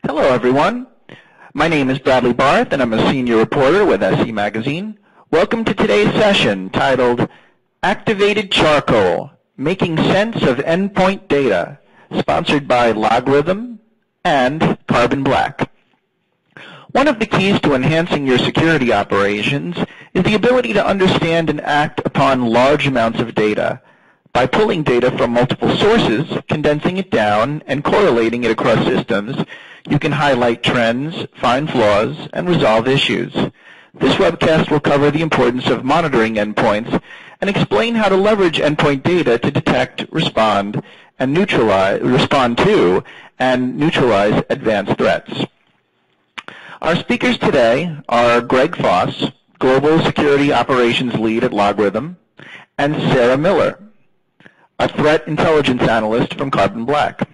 Hello, everyone. My name is Bradley Barth, and I'm a senior reporter with SE Magazine. Welcome to today's session titled Activated Charcoal, Making Sense of Endpoint Data, sponsored by LogRhythm and Carbon Black. One of the keys to enhancing your security operations is the ability to understand and act upon large amounts of data. By pulling data from multiple sources, condensing it down, and correlating it across systems, you can highlight trends, find flaws, and resolve issues. This webcast will cover the importance of monitoring endpoints and explain how to leverage endpoint data to detect, respond to, and neutralize advanced threats. Our speakers today are Greg Foss, Global Security Operations Lead at LogRhythm, and Sarah Miller, a threat intelligence analyst from Carbon Black.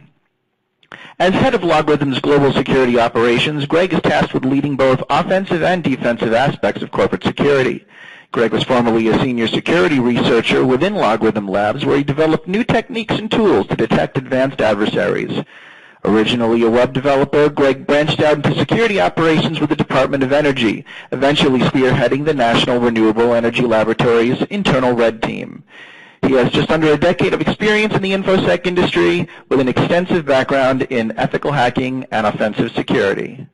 As head of LogRhythm's global security operations, Greg is tasked with leading both offensive and defensive aspects of corporate security. Greg was formerly a senior security researcher within LogRhythm Labs, where he developed new techniques and tools to detect advanced adversaries. Originally a web developer, Greg branched out into security operations with the Department of Energy, eventually spearheading the National Renewable Energy Laboratory's internal red team. He has just under a decade of experience in the InfoSec industry with an extensive background in ethical hacking and offensive security.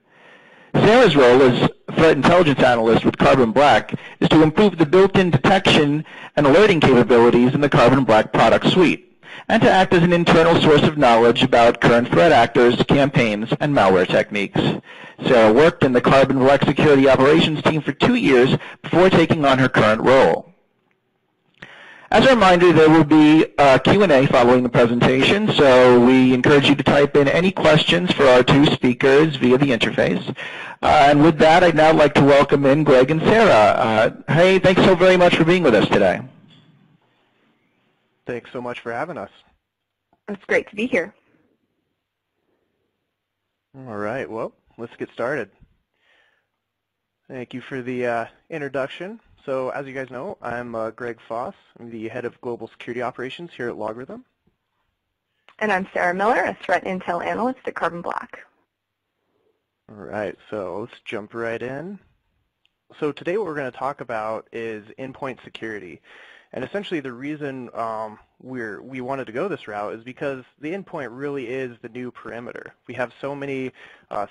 Sarah's role as threat intelligence analyst with Carbon Black is to improve the built-in detection and alerting capabilities in the Carbon Black product suite, and to act as an internal source of knowledge about current threat actors, campaigns, and malware techniques. Sarah worked in the Carbon Black security operations team for 2 years before taking on her current role. As a reminder, there will be a Q&A following the presentation, so we encourage you to type in any questions for our two speakers via the interface. And with that, I'd now like to welcome in Greg and Sarah. Hey, thanks so very much for being with us today. Thanks so much for having us. It's great to be here. All right, well, let's get started. Thank you for the introduction. So as you guys know, I'm Greg Foss. I'm the head of global security operations here at LogRhythm. And I'm Sarah Miller, a threat intel analyst at Carbon Black. All right, so let's jump right in. So today what we're going to talk about is endpoint security. And essentially the reason we wanted to go this route is because the endpoint really is the new perimeter. We have so many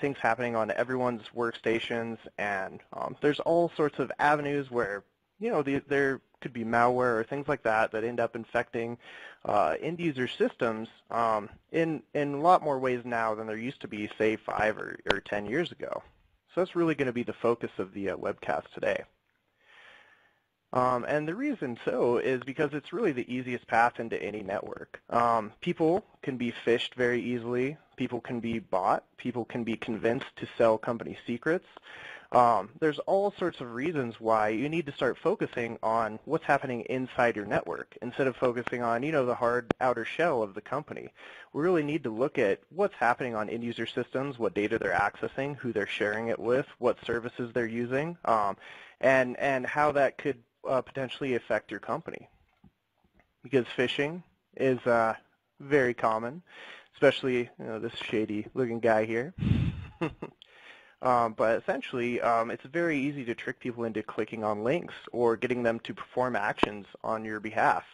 things happening on everyone's workstations, and there's all sorts of avenues where, you know, there could be malware or things like that that end up infecting end user systems in a lot more ways now than there used to be, say, 5 or 10 years ago. So that's really going to be the focus of the webcast today. And the reason so is because it's really the easiest path into any network. People can be phished very easily. People can be bought. People can be convinced to sell company secrets. There's all sorts of reasons why you need to start focusing on what's happening inside your network instead of focusing on, you know, the hard outer shell of the company. We really need to look at what's happening on end user systems, what data they're accessing, who they're sharing it with, what services they're using, and how that could potentially affect your company, because phishing is very common, especially, you know, this shady looking guy here. But essentially it's very easy to trick people into clicking on links or getting them to perform actions on your behalf.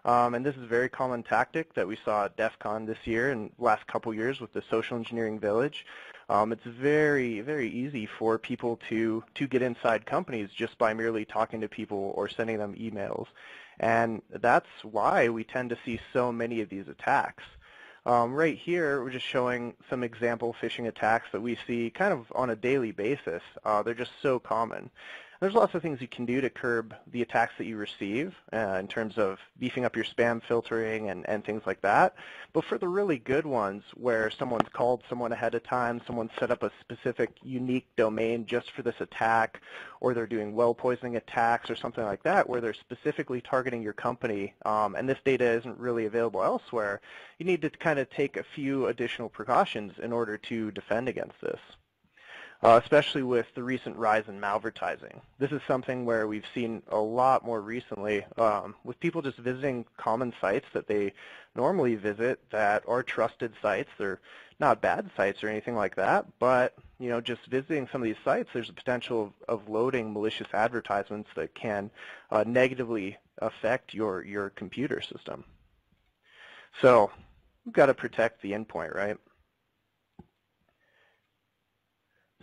And this is a very common tactic that we saw at DEF CON this year and last couple years with the social engineering village. It's very, very easy for people to get inside companies just by merely talking to people or sending them emails. And that's why we tend to see so many of these attacks. Right here, we're just showing some example phishing attacks that we see kind of on a daily basis. They're just so common. There's lots of things you can do to curb the attacks that you receive in terms of beefing up your spam filtering and things like that. But for the really good ones where someone's called someone ahead of time, someone set up a specific unique domain just for this attack, or they're doing well poisoning attacks or something like that where they're specifically targeting your company and this data isn't really available elsewhere, you need to kind of take a few additional precautions in order to defend against this. especially with the recent rise in malvertising. This is something where we've seen a lot more recently with people just visiting common sites that they normally visit that are trusted sites. They're not bad sites or anything like that, but just visiting some of these sites, there's a potential of loading malicious advertisements that can negatively affect your computer system. So we've got to protect the endpoint, right?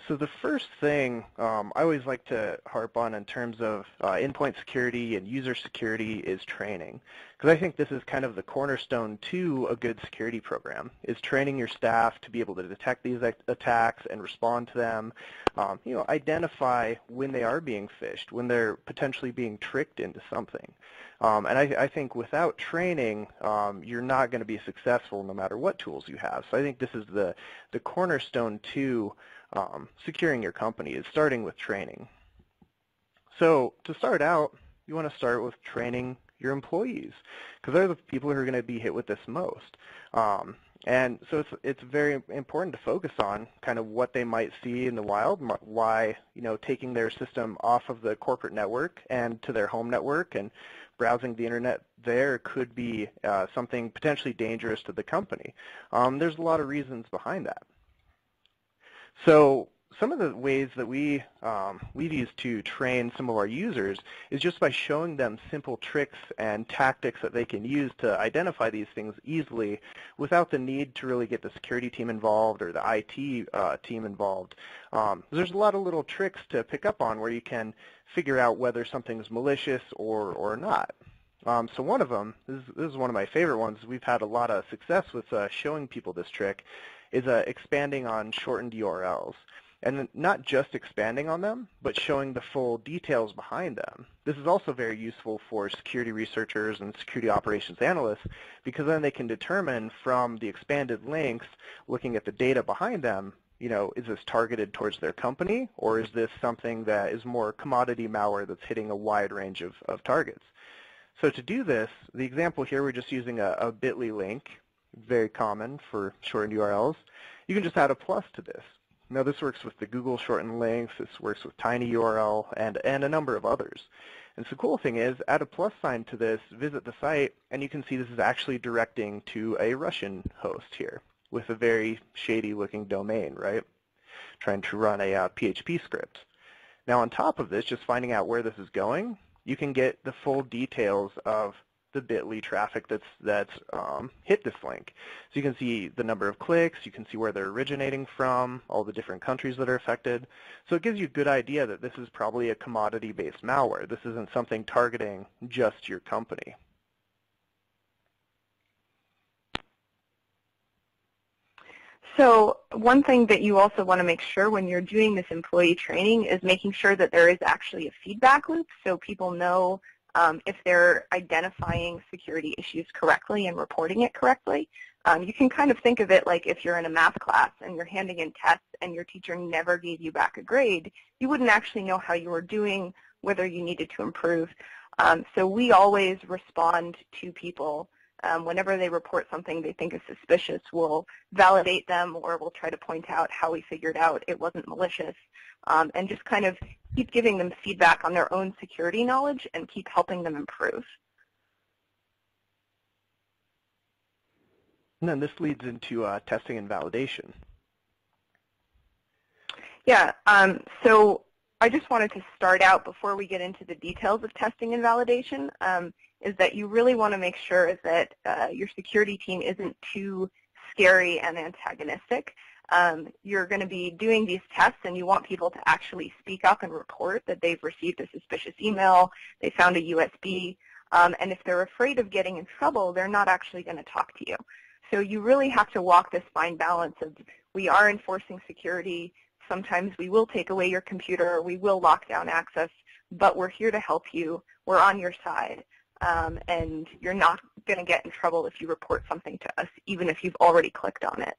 So the first thing I always like to harp on in terms of endpoint security and user security is training, because I think this is kind of the cornerstone to a good security program, is training your staff to be able to detect these attacks and respond to them, identify when they are being phished, when they're potentially being tricked into something. And I think without training, you're not going to be successful no matter what tools you have. So I think this is the cornerstone to securing your company, is starting with training. So to start out, you want to start with training your employees, because they're the people who are going to be hit with this most. And so it's very important to focus on kind of what they might see in the wild, why taking their system off of the corporate network and to their home network and browsing the internet there could be something potentially dangerous to the company. There's a lot of reasons behind that. So some of the ways that we've used to train some of our users is just by showing them simple tricks and tactics that they can use to identify these things easily without the need to really get the security team involved or the IT team involved. There's a lot of little tricks to pick up on where you can figure out whether something's malicious or not. So one of them, this is one of my favorite ones, we've had a lot of success with showing people this trick, is expanding on shortened URLs. And not just expanding on them, but showing the full details behind them. This is also very useful for security researchers and security operations analysts, because then they can determine from the expanded links, looking at the data behind them, is this targeted towards their company, or is this something that is more commodity malware that's hitting a wide range of targets? So to do this, the example here, we're just using a bit.ly link, very common for shortened URLs. You can just add a plus to this. Now this works with the Google shortened links, this works with tinyURL, and a number of others. And so the cool thing is, add a plus sign to this, visit the site, and you can see this is actually directing to a Russian host here with a very shady looking domain, right? Trying to run a PHP script. Now on top of this, just finding out where this is going, you can get the full details of the bit.ly traffic that's hit this link. So you can see the number of clicks, you can see where they're originating from, all the different countries that are affected. So it gives you a good idea that this is probably a commodity-based malware. This isn't something targeting just your company. So one thing that you also want to make sure when you're doing this employee training is making sure that there is actually a feedback loop so people know if they're identifying security issues correctly and reporting it correctly. You can kind of think of it like if you're in a math class and you're handing in tests and your teacher never gave you back a grade, you wouldn't actually know how you were doing, whether you needed to improve. So we always respond to people whenever they report something they think is suspicious. We'll validate them, or we'll try to point out how we figured out it wasn't malicious, and just kind of keep giving them feedback on their own security knowledge and keep helping them improve. And then this leads into testing and validation. Yeah, so I just wanted to start out before we get into the details of testing and validation, is that you really want to make sure that your security team isn't too scary and antagonistic. You're going to be doing these tests and you want people to actually speak up and report that they've received a suspicious email, they found a USB, and if they're afraid of getting in trouble, they're not actually going to talk to you. So you really have to walk this fine balance of, we are enforcing security, sometimes we will take away your computer, we will lock down access, but we're here to help you, we're on your side, and you're not going to get in trouble if you report something to us, even if you've already clicked on it.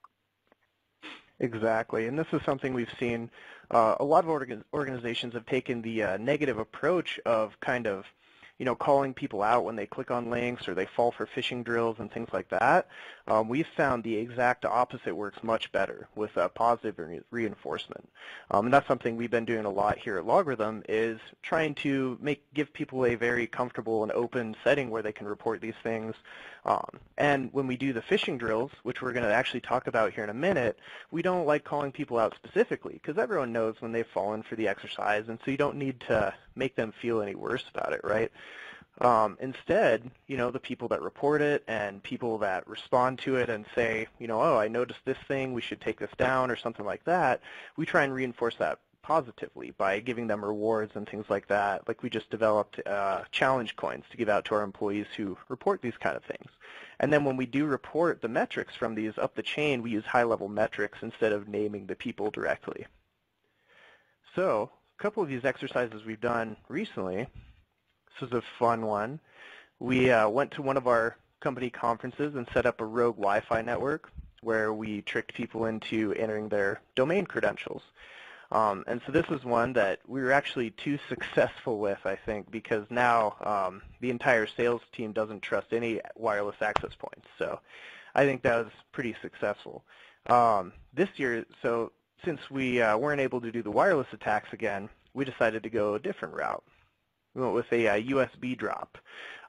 Exactly, and this is something we've seen. A lot of organizations have taken the negative approach of kind of, calling people out when they click on links or they fall for phishing drills and things like that, we've found the exact opposite works much better with positive reinforcement. And that's something we've been doing a lot here at LogRhythm, is trying to give people a very comfortable and open setting where they can report these things. And when we do the phishing drills, which we're going to actually talk about here in a minute, we don't like calling people out specifically because everyone knows when they've fallen for the exercise, and so you don't need to make them feel any worse about it, right? Instead, the people that report it and people that respond to it and say, oh, I noticed this thing, we should take this down or something like that, we try and reinforce that positively by giving them rewards and things like that. Like we just developed challenge coins to give out to our employees who report these kind of things. And then when we do report the metrics from these up the chain, we use high-level metrics instead of naming the people directly. So a couple of these exercises we've done recently. This is a fun one. We went to one of our company conferences and set up a rogue Wi-Fi network where we tricked people into entering their domain credentials. And so this is one that we were actually too successful with, I think, because now the entire sales team doesn't trust any wireless access points. So I think that was pretty successful. This year, so since we weren't able to do the wireless attacks again, we decided to go a different route. We went with a USB drop.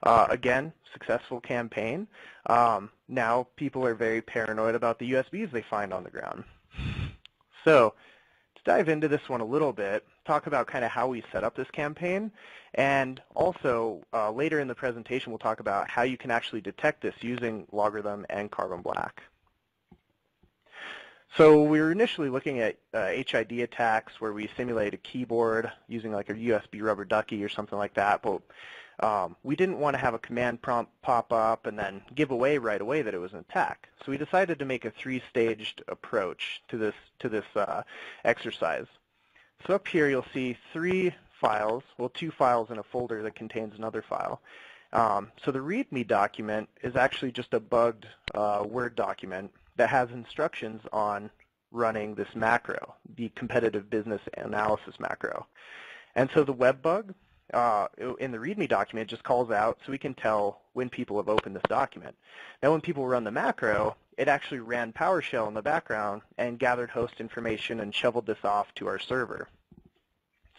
Again, successful campaign. Now people are very paranoid about the USBs they find on the ground. So to dive into this one a little bit, talk about kind of how we set up this campaign, and also later in the presentation we'll talk about how you can actually detect this using LogRhythm and Carbon Black. So we were initially looking at HID attacks where we simulate a keyboard using like a USB rubber ducky or something like that, but we didn't want to have a command prompt pop up and then give away right away that it was an attack. So we decided to make a three-staged approach to this exercise. So up here you'll see three files, well, two files in a folder that contains another file. So the README document is actually just a bugged Word document that has instructions on running this macro, the competitive business analysis macro. And so the web bug in the README document just calls out so we can tell when people have opened this document. Now when people run the macro, it actually ran PowerShell in the background and gathered host information and shoveled this off to our server.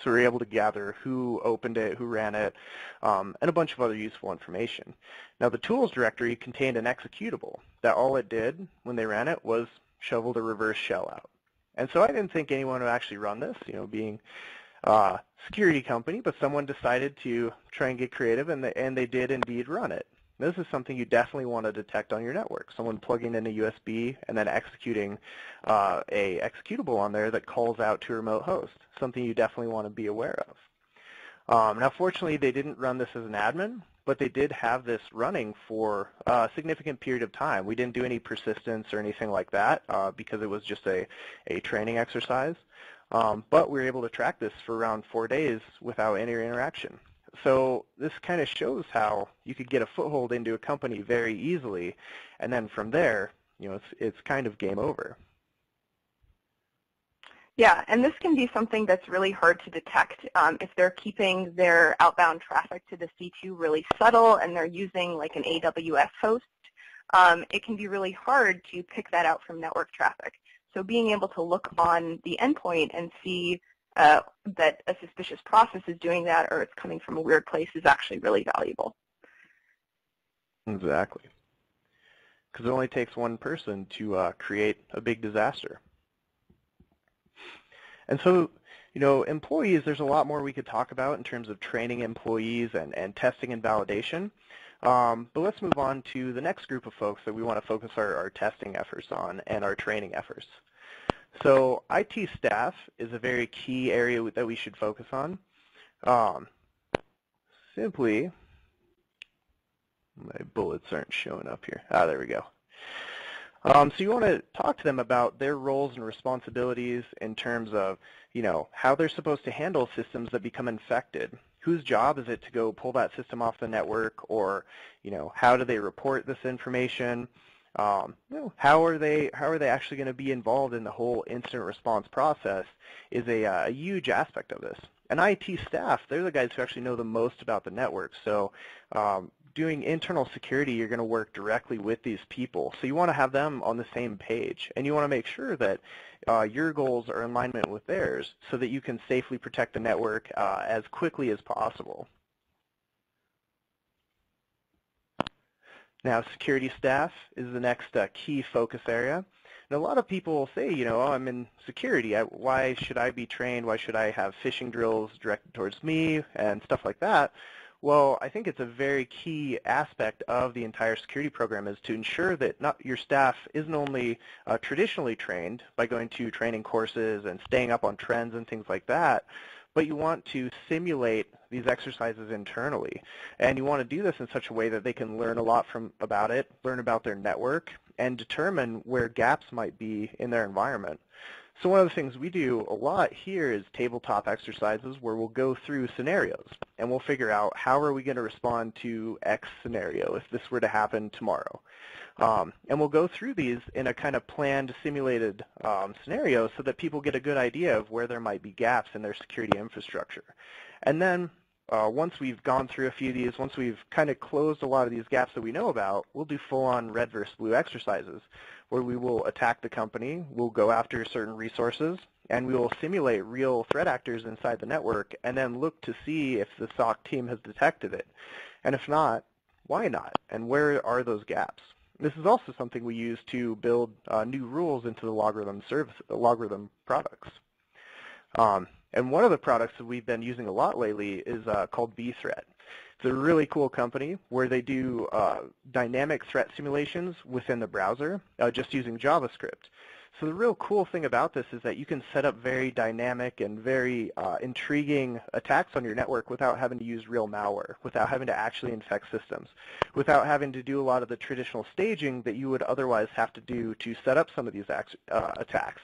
So we're able to gather who opened it, who ran it, and a bunch of other useful information. Now the tools directory contained an executable that all it did when they ran it was shovel the reverse shell out. And so I didn't think anyone would actually run this, being a security company, but someone decided to try and get creative, and they did indeed run it. This is something you definitely want to detect on your network. Someone plugging in a USB and then executing a executable on there that calls out to a remote host, something you definitely want to be aware of. Now fortunately they didn't run this as an admin, but they did have this running for a significant period of time. We didn't do any persistence or anything like that because it was just a training exercise. But we were able to track this for around 4 days without any interaction. So this kind of shows how you could get a foothold into a company very easily, and then from there, it's kind of game over. Yeah, and this can be something that's really hard to detect if they're keeping their outbound traffic to the C2 really subtle and they're using like an AWS host. It can be really hard to pick that out from network traffic. So being able to look on the endpoint and see that a suspicious process is doing that or it's coming from a weird place is actually really valuable. Exactly. Because it only takes one person to create a big disaster. And so, employees, there's a lot more we could talk about in terms of training employees and testing and validation. But let's move on to the next group of folks that we want to focus our testing efforts on and our training efforts. So IT staff is a very key area that we should focus on. Simply, my bullets aren't showing up here. There we go. So you want to talk to them about their roles and responsibilities in terms of, how they're supposed to handle systems that become infected. Whose job is it to go pull that system off the network, or, how do they report this information? How are they actually going to be involved in the whole incident response process is a huge aspect of this. And IT staff, they're the guys who actually know the most about the network. So doing internal security, you're going to work directly with these people. So you want to have them on the same page, and you want to make sure that your goals are in alignment with theirs so that you can safely protect the network as quickly as possible. Now, security staff is the next key focus area. And a lot of people say, you know, oh, I'm in security. Why should I be trained? Why should I have phishing drills directed towards me and stuff like that? Well, I think it's a very key aspect of the entire security program is to ensure that your staff isn't only traditionally trained by going to training courses and staying up on trends and things like that, but you want to simulate these exercises internally. And you want to do this in such a way that they can learn a lot about it, learn about their network, and determine where gaps might be in their environment. So one of the things we do a lot here is tabletop exercises where we'll go through scenarios and we'll figure out how are we going to respond to X scenario if this were to happen tomorrow. And we'll go through these in a kind of planned, simulated scenario so that people get a good idea of where there might be gaps in their security infrastructure. And then once we've gone through a few of these, once we've kind of closed a lot of these gaps that we know about, we'll do full-on red versus blue exercises where we will attack the company, we'll go after certain resources, and we will simulate real threat actors inside the network and then look to see if the SOC team has detected it. And if not, why not? And where are those gaps? This is also something we use to build new rules into the LogRhythm products. And one of the products that we've been using a lot lately is called bthreat. It's a really cool company where they do dynamic threat simulations within the browser just using JavaScript. So the real cool thing about this is that you can set up very dynamic and very intriguing attacks on your network without having to use real malware, without having to actually infect systems, without having to do a lot of the traditional staging that you would otherwise have to do to set up some of these attacks.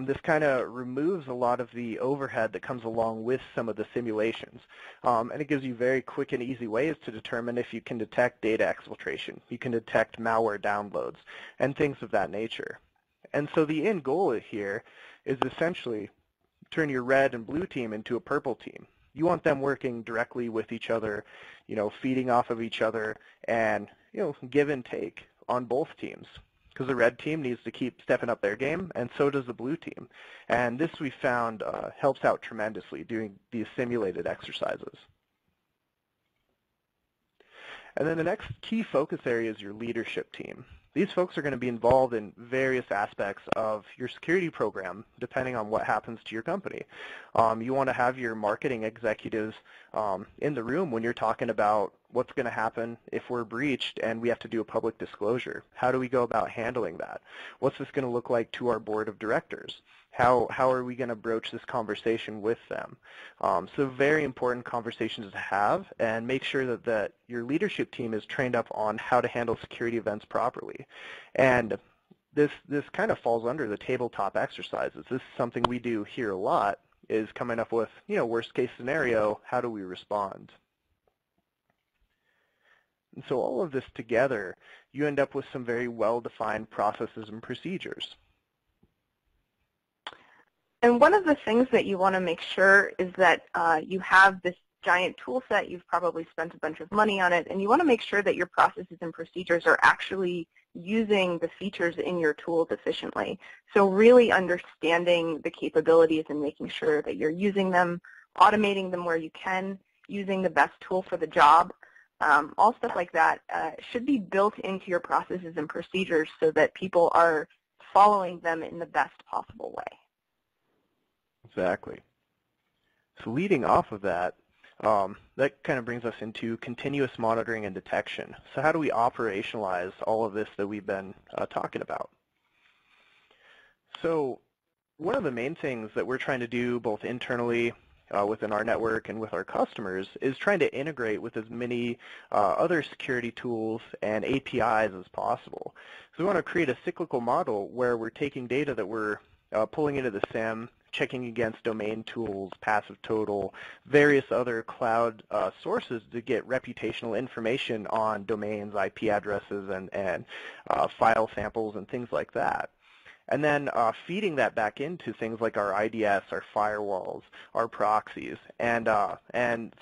This kind of removes a lot of the overhead that comes along with some of the simulations. And it gives you very quick and easy ways to determine if you can detect data exfiltration, you can detect malware downloads, and things of that nature. And so the end goal here is essentially turn your red and blue team into a purple team. You want them working directly with each other, you know, feeding off of each other, and, you know, give and take on both teams. Because the red team needs to keep stepping up their game, and so does the blue team. And this we found helps out tremendously doing these simulated exercises. And then the next key focus area is your leadership team. These folks are going to be involved in various aspects of your security program, depending on what happens to your company. You want to have your marketing executives in the room when you're talking about what's going to happen if we're breached and we have to do a public disclosure. How do we go about handling that? What's this going to look like to our board of directors? How are we going to broach this conversation with them? So very important conversations to have, and make sure that your leadership team is trained up on how to handle security events properly. And this kind of falls under the tabletop exercises. This is something we do here a lot, is coming up with, you know, worst case scenario, how do we respond? And so all of this together, you end up with some very well-defined processes and procedures. And one of the things that you want to make sure is that you have this giant tool set. You've probably spent a bunch of money on it, and you want to make sure that your processes and procedures are actually using the features in your tools efficiently. So really understanding the capabilities and making sure that you're using them, automating them where you can, using the best tool for the job. All stuff like that should be built into your processes and procedures so that people are following them in the best possible way. Exactly. So leading off of that, that kind of brings us into continuous monitoring and detection. So how do we operationalize all of this that we've been talking about? So one of the main things that we're trying to do both internally within our network and with our customers is trying to integrate with as many other security tools and APIs as possible. So we want to create a cyclical model where we're taking data that we're pulling into the SIEM, checking against domain tools, passive total, various other cloud sources to get reputational information on domains, IP addresses, and file samples and things like that. and then feeding that back into things like our IDS, our firewalls, our proxies, and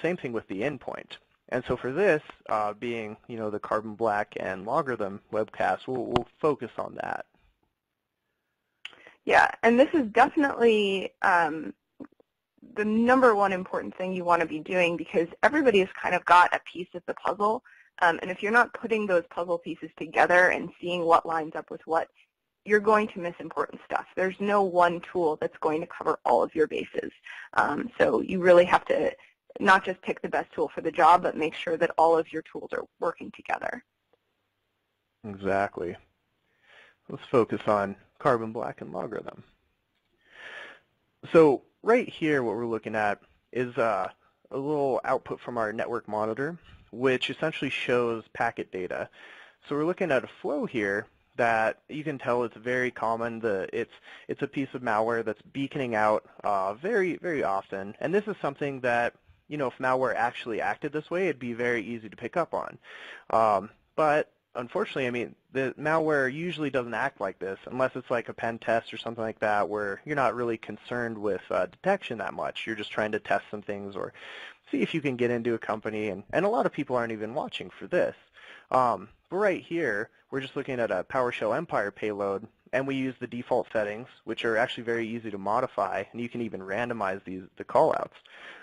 same thing with the endpoint. And so for this, being the Carbon Black and LogRhythm webcast, we'll focus on that. Yeah, and this is definitely the number one important thing you want to be doing, because everybody has kind of got a piece of the puzzle, and if you're not putting those puzzle pieces together and seeing what lines up with what, you're going to miss important stuff. There's no one tool that's going to cover all of your bases. So you really have to not just pick the best tool for the job, but make sure that all of your tools are working together. Exactly. Let's focus on Carbon Black and LogRhythm. So right here, what we're looking at is a little output from our network monitor, which essentially shows packet data. So we're looking at a flow here that you can tell it's very common. It's a piece of malware that's beaconing out very, very often. And this is something that, if malware actually acted this way, it'd be very easy to pick up on. But unfortunately, the malware usually doesn't act like this unless it's like a pen test or something like that, where you're not really concerned with detection that much. You're just trying to test some things or see if you can get into a company, and a lot of people aren't even watching for this. But right here, we're just looking at a PowerShell Empire payload, and we use the default settings, which are actually very easy to modify, and you can even randomize the callouts.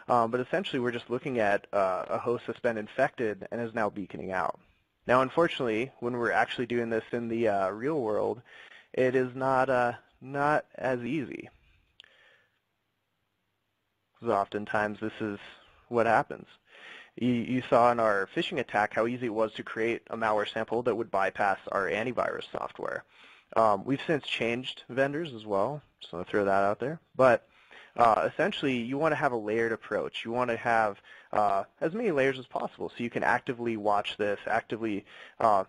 But essentially, we're just looking at a host that's been infected and is now beaconing out. Now, unfortunately, when we're actually doing this in the real world, it is not as easy. Because oftentimes, this is what happens. You saw in our phishing attack how easy it was to create a malware sample that would bypass our antivirus software. We've since changed vendors as well, so I'll throw that out there. But essentially, you want to have a layered approach. You want to have as many layers as possible so you can actively watch this, actively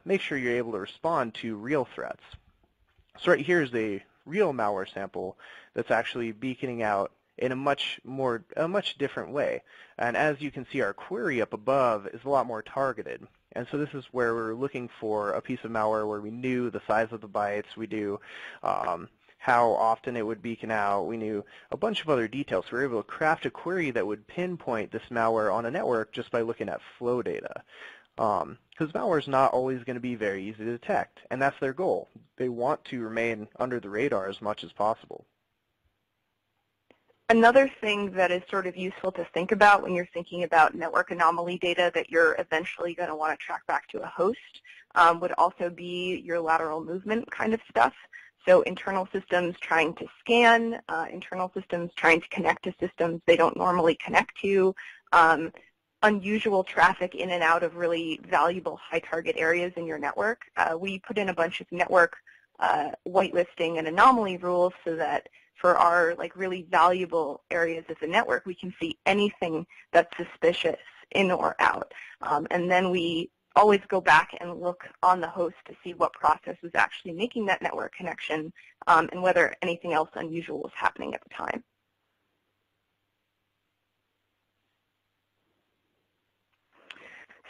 make sure you're able to respond to real threats. So right here is a real malware sample that's actually beaconing out in a much different way. And as you can see, our query up above is a lot more targeted. And so this is where we're looking for a piece of malware where we knew the size of the bytes, we knew how often it would beacon out, we knew a bunch of other details. So we were able to craft a query that would pinpoint this malware on a network just by looking at flow data. Because malware is not always going to be very easy to detect, and that's their goal. They want to remain under the radar as much as possible. Another thing that is sort of useful to think about when you're thinking about network anomaly data that you're eventually going to want to track back to a host would also be your lateral movement kind of stuff. So internal systems trying to scan, internal systems trying to connect to systems they don't normally connect to, unusual traffic in and out of really valuable high target areas in your network. We put in a bunch of network whitelisting and anomaly rules so that for our really valuable areas of the network, we can see anything that's suspicious in or out. And then we always go back and look on the host to see what process was actually making that network connection and whether anything else unusual was happening at the time.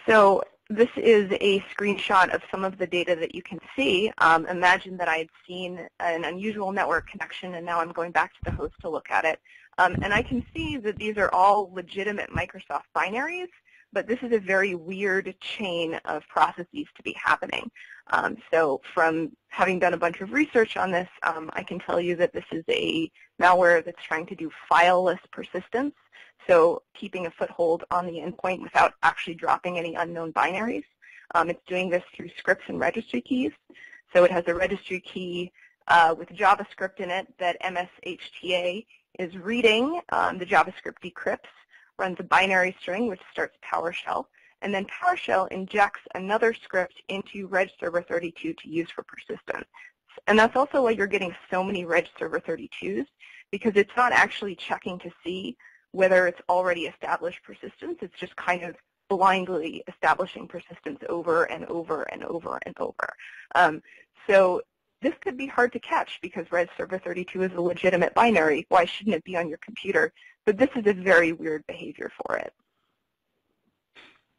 So this is a screenshot of some of the data that you can see. Imagine that I had seen an unusual network connection, and now I'm going back to the host to look at it. And I can see that these are all legitimate Microsoft binaries, but this is a very weird chain of processes to be happening. So from having done a bunch of research on this, I can tell you that this is a malware that's trying to do fileless persistence. So keeping a foothold on the endpoint without actually dropping any unknown binaries. It's doing this through scripts and registry keys. So it has a registry key with JavaScript in it that MSHTA is reading. The JavaScript decrypts, runs a binary string which starts PowerShell, and then PowerShell injects another script into Reg Server 32 to use for persistence. And that's also why you're getting so many Reg Server 32s, because it's not actually checking to see whether it's already established persistence. It's just kind of blindly establishing persistence over and over and over and over. So this could be hard to catch because Reg Server 32 is a legitimate binary. Why shouldn't it be on your computer? But this is a very weird behavior for it.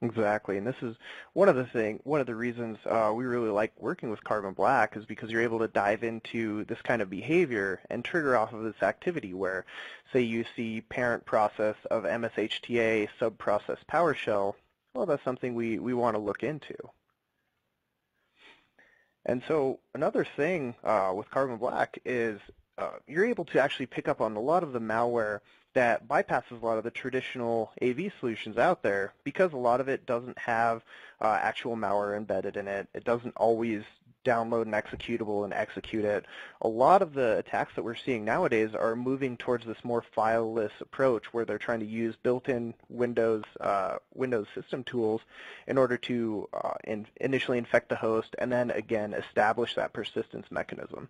Exactly, and this is one of the reasons we really like working with Carbon Black is because you're able to dive into this kind of behavior and trigger off of this activity where, say, you see parent process of MSHTA subprocess PowerShell. Well, that's something we want to look into. And so another thing with Carbon Black is you're able to actually pick up on a lot of the malware that bypasses a lot of the traditional AV solutions out there because a lot of it doesn't have actual malware embedded in it. It doesn't always download an executable and execute it. A lot of the attacks that we're seeing nowadays are moving towards this more fileless approach where they're trying to use built-in Windows system tools in order to initially infect the host and then again establish that persistence mechanism.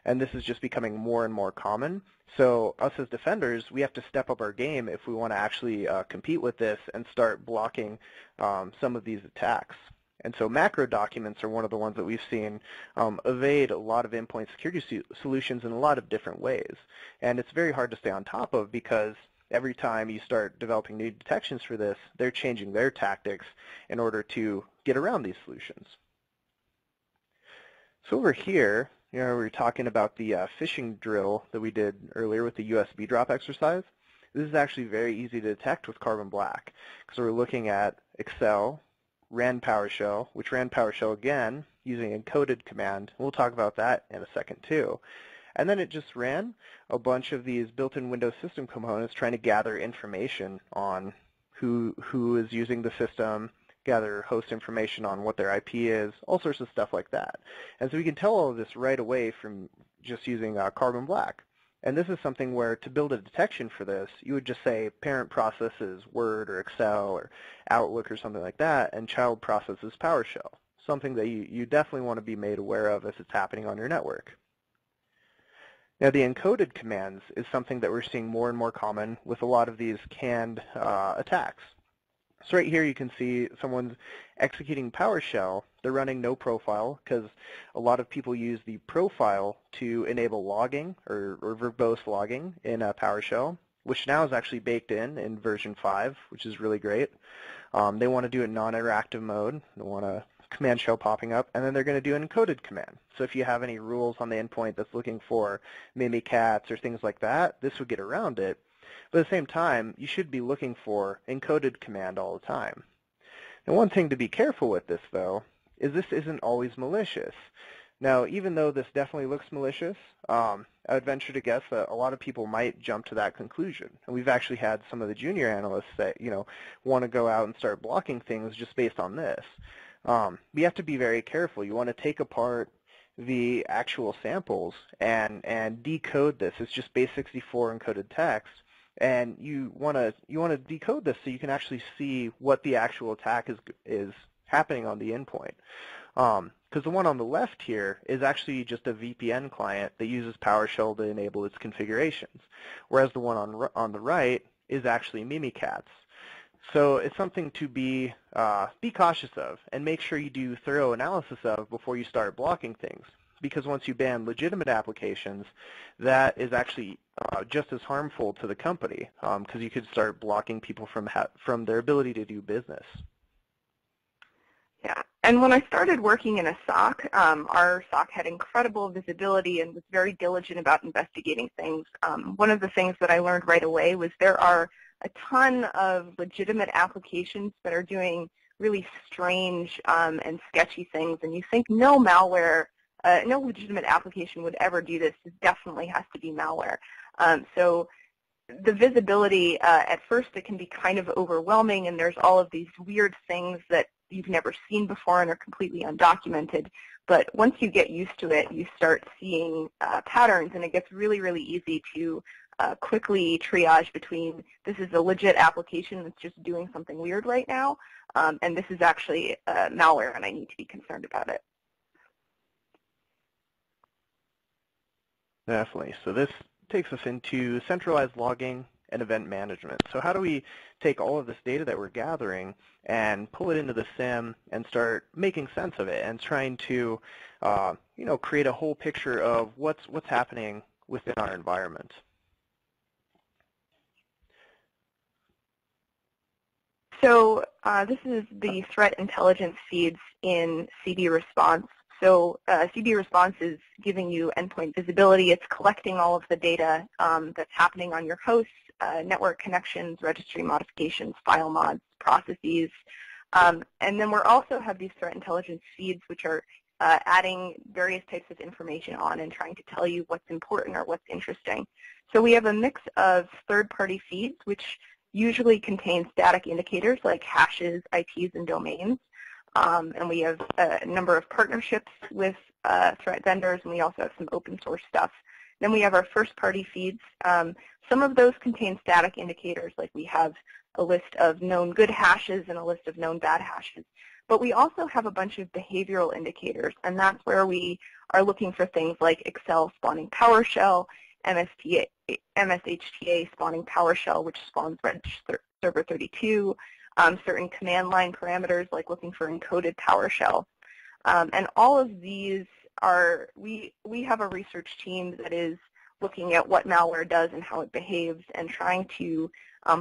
And this is just becoming more and more common. So us as defenders, we have to step up our game if we want to actually compete with this and start blocking some of these attacks. And so macro documents are one of the ones that we've seen evade a lot of endpoint security solutions in a lot of different ways. And it's very hard to stay on top of because every time you start developing new detections for this, they're changing their tactics in order to get around these solutions. So over here, we were talking about the phishing drill that we did earlier with the USB drop exercise. This is actually very easy to detect with Carbon Black because we're looking at Excel, ran PowerShell, which ran PowerShell again using encoded command. We'll talk about that in a second too. And then it just ran a bunch of these built-in Windows system components trying to gather information on who is using the system, gather host information on what their IP is, all sorts of stuff like that. And so we can tell all of this right away from just using Carbon Black. And this is something where to build a detection for this, you would just say parent process is Word or Excel or Outlook or something like that, and child process is PowerShell, something that you definitely want to be made aware of if it's happening on your network. Now the encoded commands is something that we're seeing more and more common with a lot of these canned attacks. So right here you can see someone's executing PowerShell. They're running no profile because a lot of people use the profile to enable logging or verbose logging in PowerShell, which now is actually baked in version 5, which is really great. They want to do it in non-interactive mode. They want a command shell popping up, and then they're going to do an encoded command. So if you have any rules on the endpoint that's looking for mimikatz or things like that, this would get around it. But at the same time, you should be looking for encoded command all the time. And one thing to be careful with this, though, is this isn't always malicious. Now, even though this definitely looks malicious, I would venture to guess that a lot of people might jump to that conclusion. And we've actually had some of the junior analysts that, want to go out and start blocking things just based on this. We have to be very careful. You want to take apart the actual samples and decode this. It's just base64 encoded text. And you want to decode this so you can actually see what the actual attack is happening on the endpoint. Because the one on the left here is actually just a VPN client that uses PowerShell to enable its configurations, whereas the one on the right is actually mimikatz. So it's something to be cautious of and make sure you do thorough analysis of before you start blocking things. Because once you ban legitimate applications, that is actually just as harmful to the company because you could start blocking people from their ability to do business. Yeah, and when I started working in a SOC, our SOC had incredible visibility and was very diligent about investigating things. One of the things that I learned right away was there are a ton of legitimate applications that are doing really strange and sketchy things, and you think no malware, no legitimate application would ever do this. It definitely has to be malware. So the visibility, at first it can be kind of overwhelming, and there's all of these weird things that you've never seen before and are completely undocumented. But once you get used to it, you start seeing patterns, and it gets really, really easy to quickly triage between this is a legit application that's just doing something weird right now, and this is actually malware, and I need to be concerned about it. Definitely. So this takes us into centralized logging and event management. So how do we take all of this data that we're gathering and pull it into the SIM and start making sense of it and trying to, create a whole picture of what's happening within our environment? So this is the threat intelligence feeds in CD response. So CD response is giving you endpoint visibility. It's collecting all of the data that's happening on your hosts, network connections, registry modifications, file mods, processes. And then we also have these threat intelligence feeds, which are adding various types of information on and trying to tell you what's important or what's interesting. So we have a mix of third-party feeds, which usually contain static indicators like hashes, IPs, and domains. And we have a number of partnerships with threat vendors, and we also have some open source stuff. Then we have our first-party feeds. Some of those contain static indicators, like we have a list of known good hashes and a list of known bad hashes. But we also have a bunch of behavioral indicators, and that's where we are looking for things like Excel spawning PowerShell, MSHTA spawning PowerShell, which spawns Reg Server 32, certain command line parameters like looking for encoded PowerShell. And all of these are, we have a research team that is looking at what malware does and how it behaves and trying to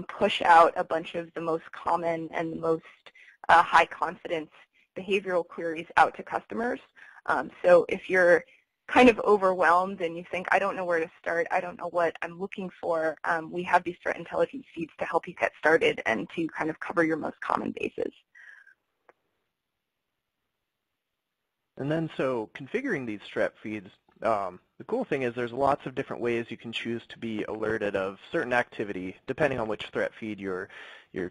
push out a bunch of the most common and the most high confidence behavioral queries out to customers. So if you're kind of overwhelmed and you think, I don't know where to start, I don't know what I'm looking for, we have these threat intelligence feeds to help you get started and to kind of cover your most common bases. And then so configuring these threat feeds, the cool thing is there's lots of different ways you can choose to be alerted of certain activity depending on which threat feed you're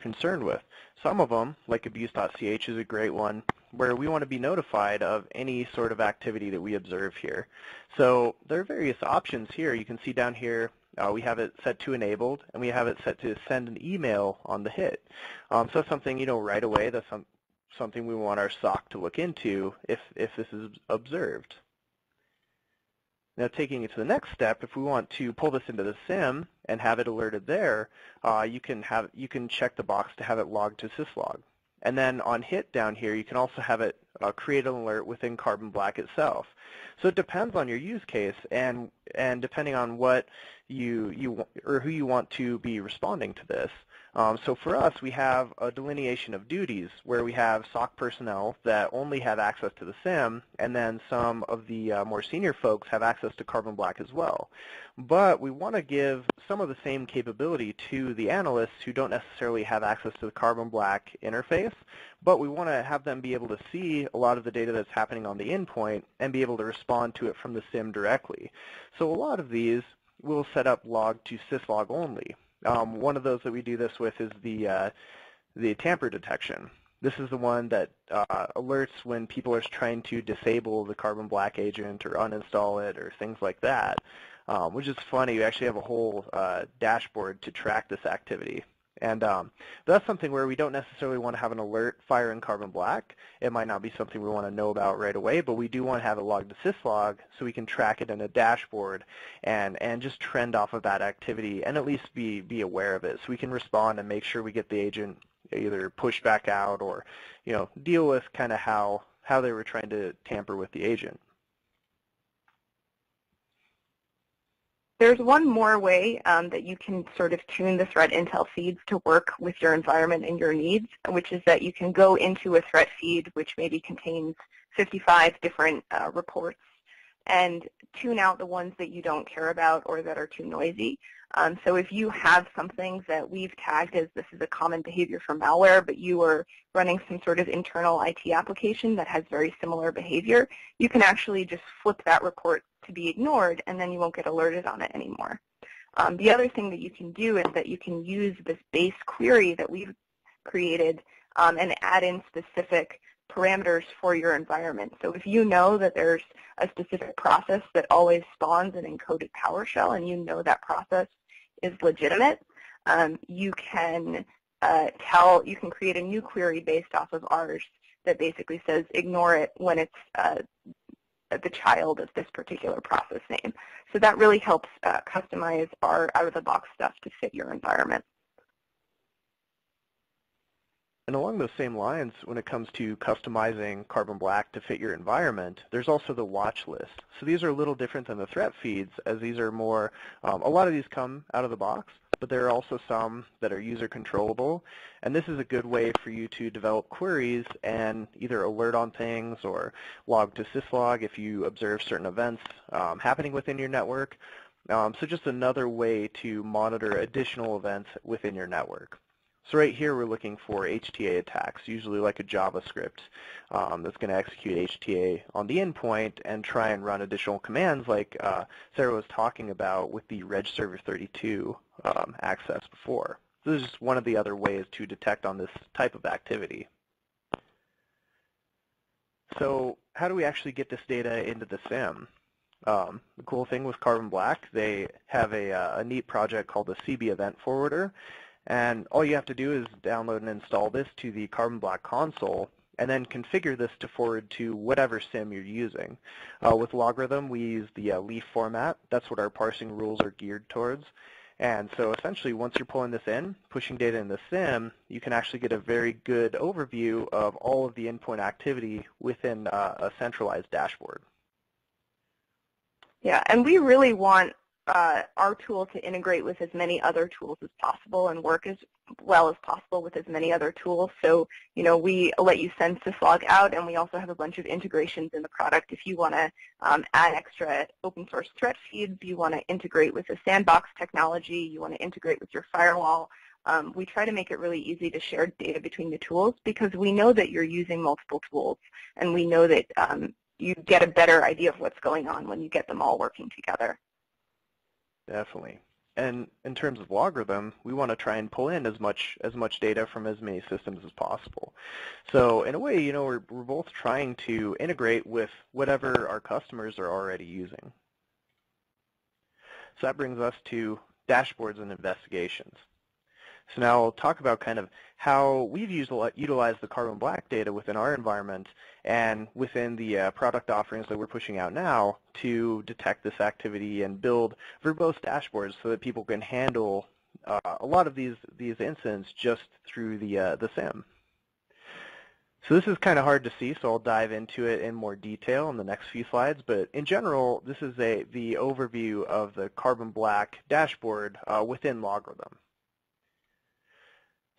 concerned with. Some of them, like abuse.ch, is a great one where we want to be notified of any sort of activity that we observe here. So there are various options here. You can see down here we have it set to enabled, and we have it set to send an email on the hit. So that's something, you know, right away, that's something we want our SOC to look into if this is observed. Now, taking it to the next step, if we want to pull this into the SIM and have it alerted there, you can check the box to have it logged to syslog. And then on hit down here, you can also have it create an alert within Carbon Black itself. So it depends on your use case and depending on what you or who you want to be responding to this. So for us, we have a delineation of duties where we have SOC personnel that only have access to the SIM, and then some of the more senior folks have access to Carbon Black as well. But we want to give some of the same capability to the analysts who don't necessarily have access to the Carbon Black interface, but we want to have them be able to see a lot of the data that's happening on the endpoint and be able to respond to it from the SIM directly. So a lot of these will set up log to syslog only. One of those that we do this with is the tamper detection. This is the one that alerts when people are trying to disable the Carbon Black agent or uninstall it or things like that, which is funny. We actually have a whole dashboard to track this activity. And that's something where we don't necessarily want to have an alert fire in Carbon Black. It might not be something we want to know about right away, but we do want to have it logged to syslog so we can track it in a dashboard and just trend off of that activity and at least be aware of it so we can respond and make sure we get the agent either pushed back out or, you know, deal with kind of how they were trying to tamper with the agent. There's one more way that you can sort of tune the threat intel feeds to work with your environment and your needs, which is that you can go into a threat feed which maybe contains 55 different reports and tune out the ones that you don't care about or that are too noisy. So if you have something that we've tagged as this is a common behavior for malware, but you are running some sort of internal IT application that has very similar behavior, you can actually just flip that report to be ignored, and then you won't get alerted on it anymore. The other thing that you can do is that you can use this base query that we've created and add in specific parameters for your environment. So if you know that there's a specific process that always spawns an encoded PowerShell and you know that process is legitimate, you can create a new query based off of ours that basically says ignore it when it's the child of this particular process name. So that really helps customize our out-of-the-box stuff to fit your environment. And along those same lines, when it comes to customizing Carbon Black to fit your environment, there's also the watch list. So these are a little different than the threat feeds, as these are more, a lot of these come out of the box, but there are also some that are user controllable, and this is a good way for you to develop queries and either alert on things or log to syslog if you observe certain events happening within your network. So just another way to monitor additional events within your network. So right here we're looking for HTA attacks, usually like a JavaScript that's going to execute HTA on the endpoint and try and run additional commands like Sarah was talking about with the reg server 32 access before. So this is just one of the other ways to detect on this type of activity. So how do we actually get this data into the SIM? The cool thing with Carbon Black, they have a neat project called the CB Event Forwarder. And all you have to do is download and install this to the Carbon Black console and then configure this to forward to whatever SIM you're using. With LogRhythm, we use the leaf format. That's what our parsing rules are geared towards. And so essentially, once you're pulling this in, pushing data in the SIM, you can actually get a very good overview of all of the endpoint activity within a centralized dashboard. Yeah, and we really want our tool to integrate with as many other tools as possible and work as well as possible with as many other tools. So, you know, we let you send syslog out, and we also have a bunch of integrations in the product. If you want to add extra open source threat feeds, you want to integrate with the sandbox technology, you want to integrate with your firewall, we try to make it really easy to share data between the tools because we know that you're using multiple tools, and we know that you get a better idea of what's going on when you get them all working together. Definitely. And in terms of LogRhythm, we want to try and pull in as much data from as many systems as possible. So in a way, you know, we're both trying to integrate with whatever our customers are already using. So that brings us to dashboards and investigations. So now I'll talk about kind of how we've utilized the Carbon Black data within our environment and within the product offerings that we're pushing out now to detect this activity and build verbose dashboards so that people can handle a lot of these incidents just through the SIM. So this is kind of hard to see, so I'll dive into it in more detail in the next few slides. But in general, this is the overview of the Carbon Black dashboard within LogRhythm.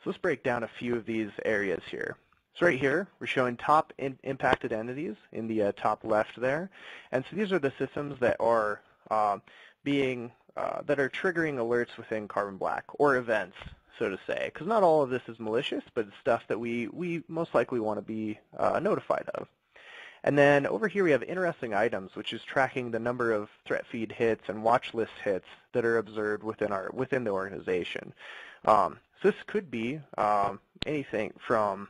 So let's break down a few of these areas here. So right here, we're showing top impacted entities in the top left there. And so these are the systems that are triggering alerts within Carbon Black, or events, so to say. Because not all of this is malicious, but it's stuff that we most likely want to be notified of. And then over here we have interesting items, which is tracking the number of threat feed hits and watch list hits that are observed within the organization. So this could be anything from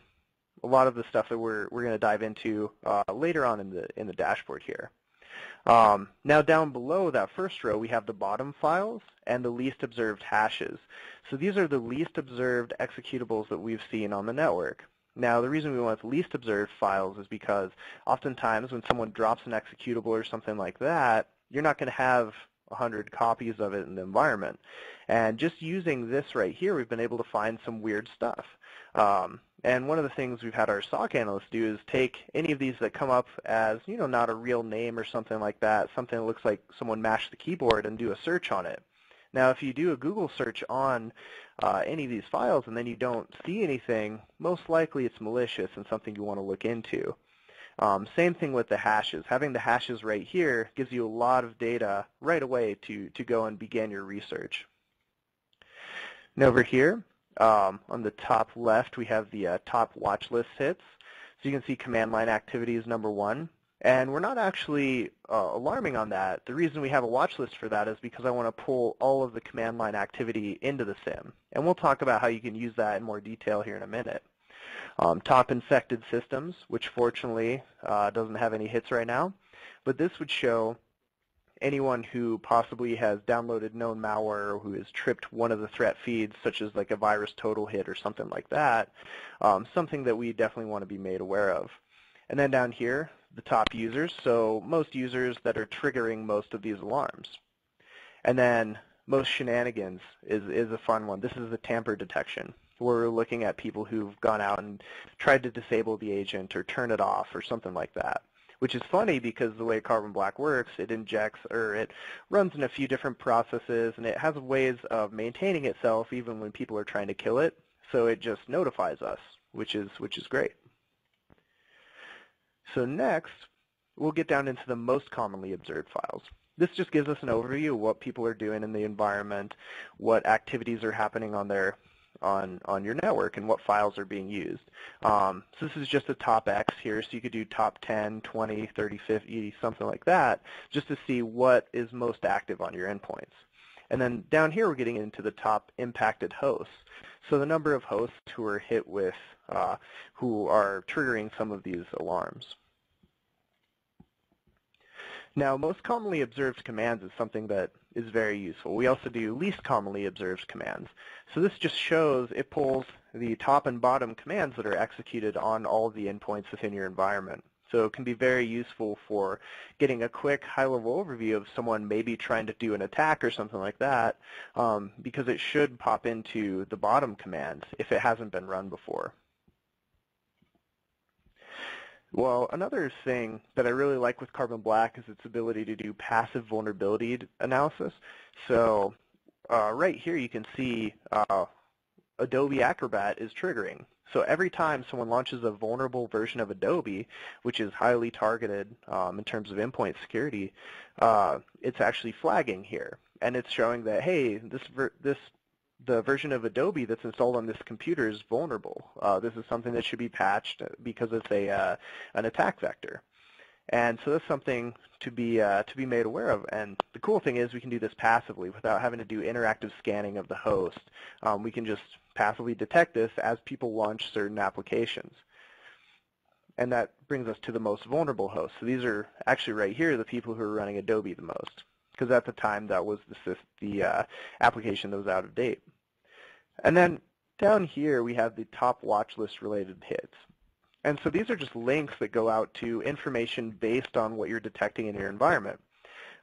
a lot of the stuff that we're going to dive into later on in the dashboard here. Now down below that first row, we have the bottom files and the least observed hashes. So these are the least observed executables that we've seen on the network. Now the reason we want the least observed files is because oftentimes when someone drops an executable or something like that, you're not going to have 100 copies of it in the environment. And just using this right here, we've been able to find some weird stuff. And one of the things we've had our SOC analysts do is take any of these that come up as, you know, not a real name or something like that, something that looks like someone mashed the keyboard, and do a search on it. Now, if you do a Google search on any of these files and then you don't see anything, most likely it's malicious and something you want to look into. Same thing with the hashes. Having the hashes right here gives you a lot of data right away to go and begin your research. And over here, on the top left, we have the top watch list hits. So you can see command line activity is number 1. And we're not actually alarming on that. The reason we have a watch list for that is because I want to pull all of the command line activity into the SIM. And we'll talk about how you can use that in more detail here in a minute. Top infected systems, which fortunately doesn't have any hits right now. But this would show anyone who possibly has downloaded known malware or who has tripped one of the threat feeds, such as like a virus total hit or something like that, something that we definitely want to be made aware of. And then down here, the top users, so most users that are triggering most of these alarms. And then most shenanigans is a fun one. This is the tamper detection, where we're looking at people who've gone out and tried to disable the agent or turn it off or something like that, which is funny because the way Carbon Black works, it injects, or it runs in a few different processes, and it has ways of maintaining itself even when people are trying to kill it. So it just notifies us, which is great. So next, we'll get down into the most commonly observed files. This just gives us an overview of what people are doing in the environment, what activities are happening on your network, and what files are being used. So this is just a top X here, so you could do top 10, 20, 30, 50, something like that, just to see what is most active on your endpoints. And then down here, we're getting into the top impacted hosts. So the number of hosts who are hit with, who are triggering some of these alarms. Now, most commonly observed commands is something that is very useful. We also do least commonly observed commands. So this just shows, it pulls the top and bottom commands that are executed on all of the endpoints within your environment. So it can be very useful for getting a quick high-level overview of someone maybe trying to do an attack or something like that, because it should pop into the bottom commands if it hasn't been run before. Well, another thing that I really like with Carbon Black is its ability to do passive vulnerability analysis. So right here you can see Adobe Acrobat is triggering. So every time someone launches a vulnerable version of Adobe, which is highly targeted in terms of endpoint security, it's actually flagging here. And it's showing that, hey, the version of Adobe that's installed on this computer is vulnerable. This is something that should be patched because it's an attack vector. And so that's something to be made aware of. And the cool thing is we can do this passively without having to do interactive scanning of the host. We can just passively detect this as people launch certain applications. And that brings us to the most vulnerable hosts. So these are actually right here the people who are running Adobe the most, because at the time that was the application that was out of date. And then down here we have the top watch list related hits. And so these are just links that go out to information based on what you're detecting in your environment.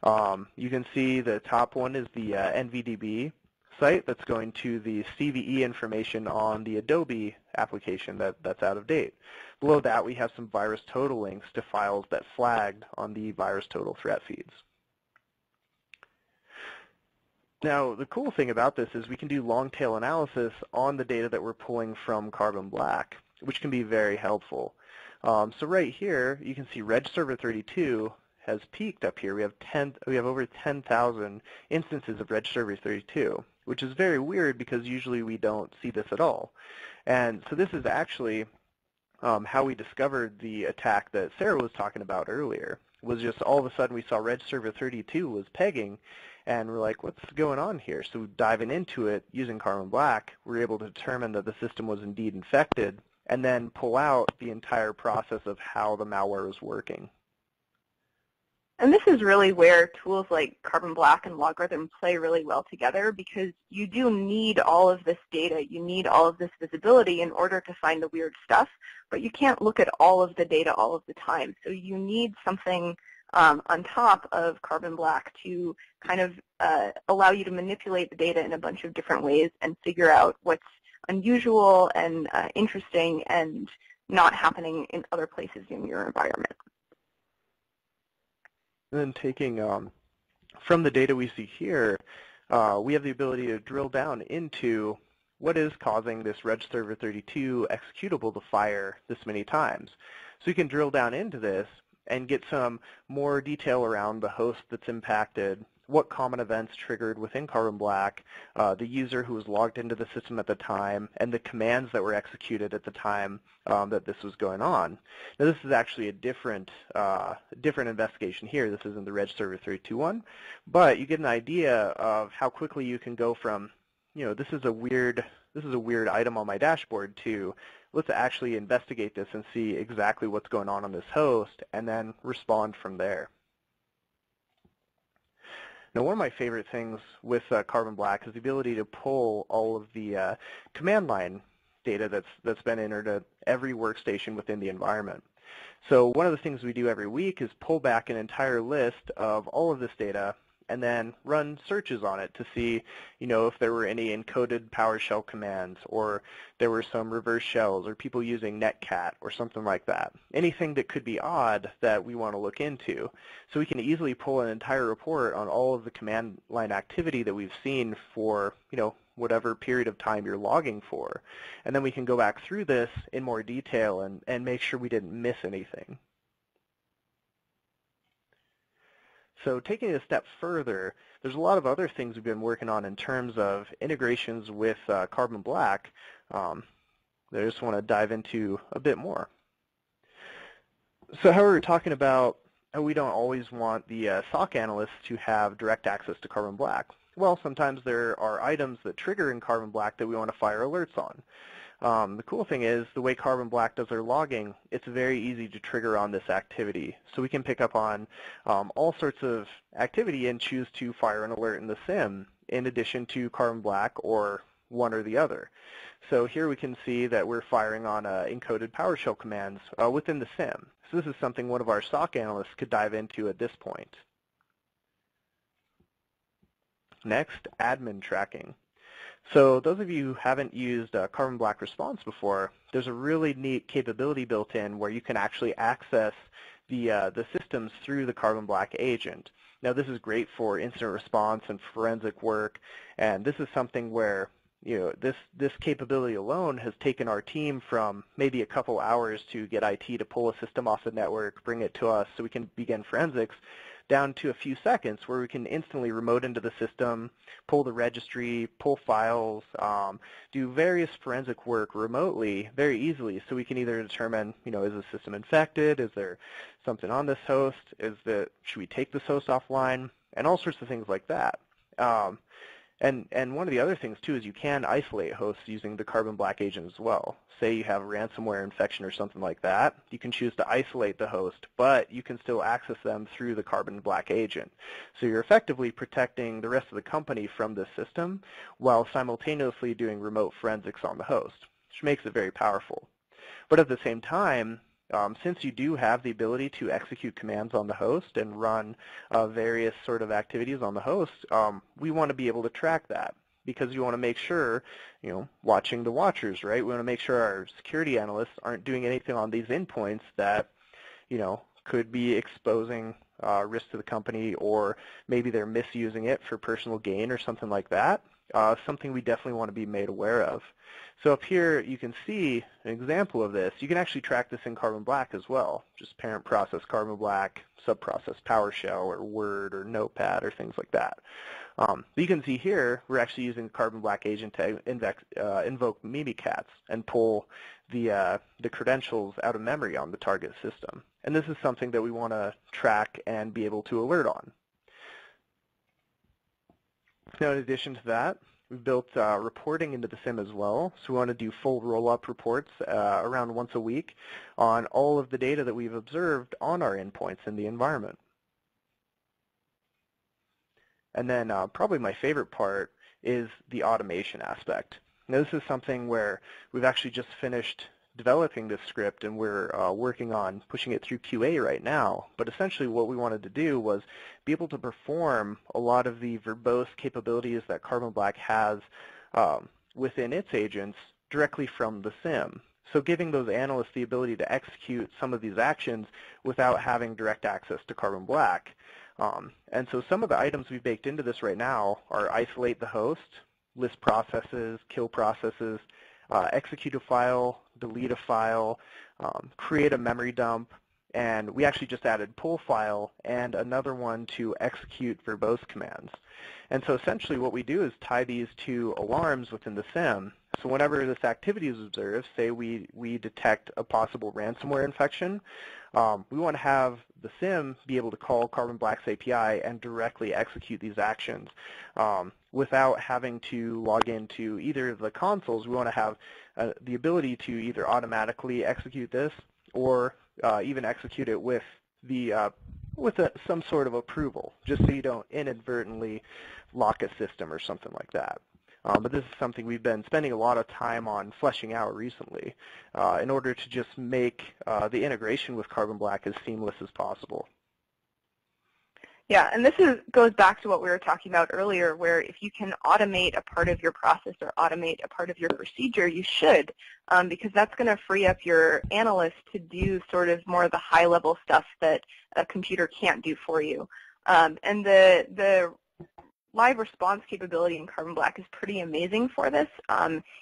You can see the top one is the NVDB site that's going to the CVE information on the Adobe application that's out of date. Below that we have some VirusTotal links to files that flagged on the VirusTotal threat feeds. Now, the cool thing about this is we can do long tail analysis on the data that we're pulling from Carbon Black, which can be very helpful. So right here, you can see Reg Server 32 has peaked up here. We have over 10,000 instances of Reg Server 32, which is very weird because usually we don't see this at all. And so this is actually how we discovered the attack that Sarah was talking about earlier. Was just all of a sudden we saw Reg Server 32 was pegging, and we're like, what's going on here? So diving into it using Carbon Black, we're able to determine that the system was indeed infected and then pull out the entire process of how the malware was working. And this is really where tools like Carbon Black and LogRhythm play really well together, because you do need all of this data. You need all of this visibility in order to find the weird stuff, but you can't look at all of the data all of the time. So you need something on top of Carbon Black to kind of allow you to manipulate the data in a bunch of different ways and figure out what's unusual and interesting and not happening in other places in your environment. And then taking from the data we see here, we have the ability to drill down into what is causing this Reg Server 32 executable to fire this many times. So you can drill down into this and get some more detail around the host that's impacted, what common events triggered within Carbon Black, the user who was logged into the system at the time, and the commands that were executed at the time that this was going on. Now this is actually a different investigation here. This isn't the Reg Server 32 one, but you get an idea of how quickly you can go from, you know, this is a weird item on my dashboard, to let's actually investigate this and see exactly what's going on this host, and then respond from there. Now, one of my favorite things with Carbon Black is the ability to pull all of the command line data that's been entered at every workstation within the environment. So one of the things we do every week is pull back an entire list of all of this data and then run searches on it to see, if there were any encoded PowerShell commands, or there were some reverse shells, or people using netcat or something like that. Anything that could be odd that we want to look into. So we can easily pull an entire report on all of the command line activity that we've seen for, whatever period of time you're logging for. And then we can go back through this in more detail and make sure we didn't miss anything. So taking it a step further, there's a lot of other things we've been working on in terms of integrations with Carbon Black that I just want to dive into a bit more. So how we were talking about how we don't always want the SOC analysts to have direct access to Carbon Black. Well, sometimes there are items that trigger in Carbon Black that we want to fire alerts on. The cool thing is the way Carbon Black does their logging, it's very easy to trigger on this activity. So we can pick up on all sorts of activity and choose to fire an alert in the SIM in addition to Carbon Black or one or the other. So here we can see that we're firing on encoded PowerShell commands within the SIM. So this is something one of our SOC analysts could dive into at this point. Next, admin tracking. So those of you who haven't used Carbon Black Response before, there's a really neat capability built in where you can actually access the systems through the Carbon Black agent. Now this is great for incident response and forensic work, and this is something where this capability alone has taken our team from maybe a couple hours to get IT to pull a system off the network, bring it to us so we can begin forensics, down to a few seconds where we can instantly remote into the system, pull the registry, pull files, do various forensic work remotely very easily so we can either determine, is the system infected, is there something on this host, should we take this host offline, and all sorts of things like that. And one of the other things, too, is you can isolate hosts using the Carbon Black agent as well. Say you have a ransomware infection or something like that. You can choose to isolate the host, but you can still access them through the Carbon Black agent. So you're effectively protecting the rest of the company from this system while simultaneously doing remote forensics on the host, which makes it very powerful. But at the same time, since you do have the ability to execute commands on the host and run various sort of activities on the host, we want to be able to track that because you want to make sure, watching the watchers, right? We want to make sure our security analysts aren't doing anything on these endpoints that, could be exposing risk to the company, or maybe they're misusing it for personal gain or something like that. Something we definitely want to be made aware of. So up here you can see an example of this. You can actually track this in Carbon Black as well, just parent process Carbon Black, subprocess PowerShell or Word or Notepad or things like that. But you can see here we're actually using the Carbon Black agent to invoke Mimikatz and pull the credentials out of memory on the target system. And this is something that we want to track and be able to alert on. Now, in addition to that, we've built reporting into the SIM as well. So we want to do full roll-up reports around once a week on all of the data that we've observed on our endpoints in the environment. And then probably my favorite part is the automation aspect. Now, this is something where we've actually just finished developing this script and we're working on pushing it through QA right now. But essentially what we wanted to do was be able to perform a lot of the verbose capabilities that Carbon Black has within its agents directly from the SIM. So giving those analysts the ability to execute some of these actions without having direct access to Carbon Black. And so some of the items we've baked into this right now are isolate the host, list processes, kill processes, execute a file, delete a file, create a memory dump, and we actually just added pull file and another one to execute verbose commands. And so essentially what we do is tie these to alarms within the SIM. So whenever this activity is observed, say we detect a possible ransomware infection, we want to have the SIM be able to call Carbon Black's API and directly execute these actions without having to log into either of the consoles. We want to have the ability to either automatically execute this or even execute it with some sort of approval, just so you don't inadvertently lock a system or something like that. But this is something we've been spending a lot of time on fleshing out recently in order to just make the integration with Carbon Black as seamless as possible. Yeah, and this goes back to what we were talking about earlier, where if you can automate a part of your process or automate a part of your procedure, you should, because that's going to free up your analyst to do sort of more of the high-level stuff that a computer can't do for you. And the live response capability in Carbon Black is pretty amazing for this.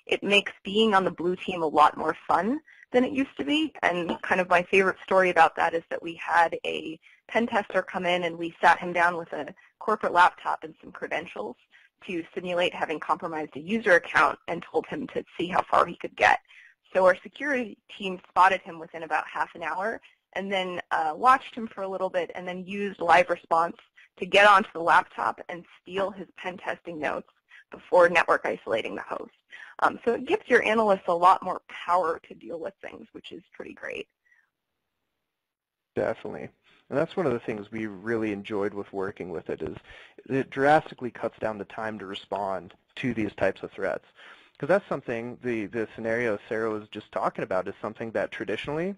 It makes being on the blue team a lot more fun than it used to be, and kind of my favorite story about that is that we had a pen tester come in and we sat him down with a corporate laptop and some credentials to simulate having compromised a user account and told him to see how far he could get. So our security team spotted him within about half an hour and then watched him for a little bit and then used live response to get onto the laptop and steal his pen testing notes before network isolating the host. So it gives your analysts a lot more power to deal with things, which is pretty great. Definitely. And that's one of the things we really enjoyed with working with it, is it drastically cuts down the time to respond to these types of threats. Because that's something, the scenario Sarah was just talking about is something that traditionally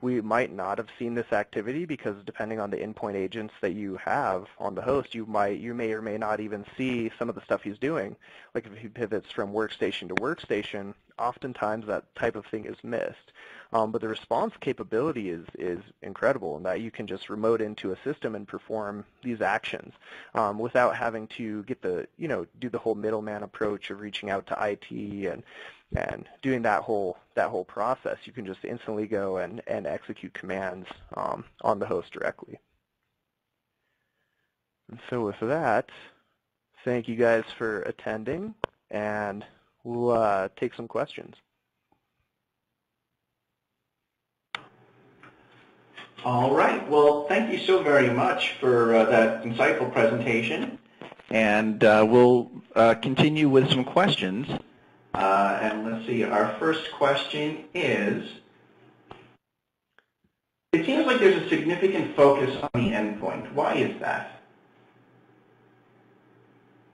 we might not have seen this activity, because depending on the endpoint agents that you have on the host, you may or may not even see some of the stuff he's doing. Like if he pivots from workstation to workstation, oftentimes that type of thing is missed. But the response capability is incredible in that you can just remote into a system and perform these actions without having to get do the whole middleman approach of reaching out to IT and doing that whole process. You can just instantly go and execute commands on the host directly. And so with that, thank you guys for attending, and we'll take some questions. All right. Well, thank you so very much for that insightful presentation. And we'll continue with some questions. And let's see, our first question is, it seems like there's a significant focus on the endpoint. Why is that?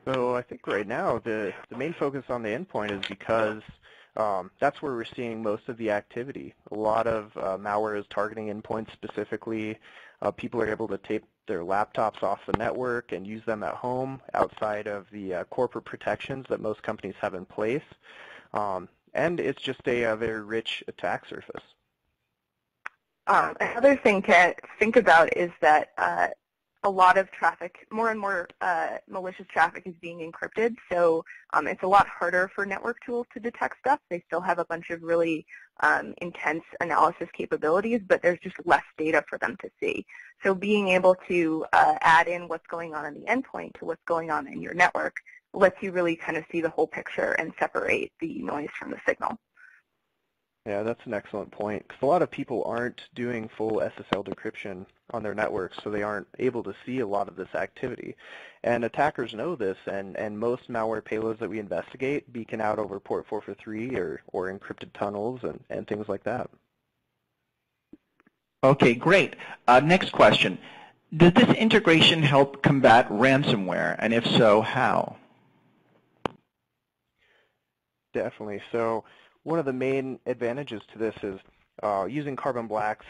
So I think right now the main focus on the endpoint is because that's where we're seeing most of the activity. A lot of malware is targeting endpoints specifically. People are able to tape their laptops off the network and use them at home outside of the corporate protections that most companies have in place. And it's just a very rich attack surface. Another thing to think about is that a lot of traffic, more and more malicious traffic is being encrypted, so it's a lot harder for network tools to detect stuff. They still have a bunch of really intense analysis capabilities, but there's just less data for them to see. So being able to add in what's going on in the endpoint to what's going on in your network lets you really kind of see the whole picture and separate the noise from the signal. Yeah, that's an excellent point, because a lot of people aren't doing full SSL decryption on their networks, so they aren't able to see a lot of this activity. And attackers know this, and most malware payloads that we investigate beacon out over port 443 or encrypted tunnels and things like that. Okay, great. Next question. Does this integration help combat ransomware, and if so, how? Definitely. So one of the main advantages to this is using Carbon Black's